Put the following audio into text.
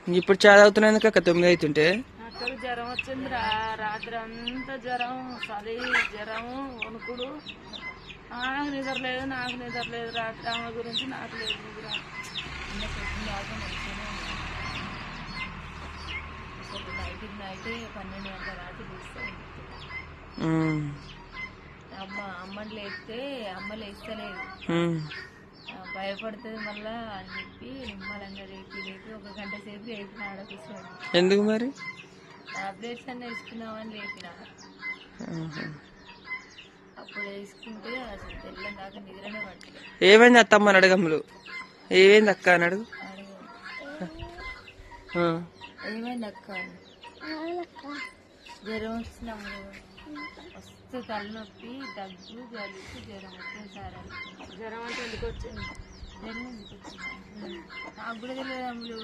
ఇప్పుడు చాలా అవుతున్నాయి అక్క 9 అవుతుంటే. అక్కడికి జ్వరం వచ్చింది రాత్రి అంతా జ్వరం, చలి, జ్వరం, వణుకుడు. నాకు నిద్ర లేదు, నాకు నిద్ర లేదు. రాత్రి ఆమె గురించి నాకు లేదు నిద్ర. నైట్ 12 గంటల రాత్రి తీస్తాను. అమ్మని లేస్తే అమ్మ లేస్తలేదు, భయపడుతుంది మళ్ళా అని చెప్పి నిమ్మలంగా లేపి ఒక గంట సేపు లేపిన ఆడ కూర్చొని. ఎందుకు మరి? టాబ్లెట్స్ అన్నీ వేసుకున్నామని లేపిన. అప్పుడు వేసుకుంటే అసలు తెల్లం దాకా నిద్రనే పట్టలేదు. ఏమైంది అత్తమ్మ అడగములు? ఏమైంది అక్క అని అడుగు. ఏమైంది అక్క? జ్వరం వచ్చినాము, వస్తే తలనొప్పి, దగ్గు, జలుబు, జ్వరం వచ్చేసారి. జ్వరం అంటే ఎందుకు వచ్చింది? జ్వరం ఎందుకు వచ్చింది నాకు కూడా తెలియదు.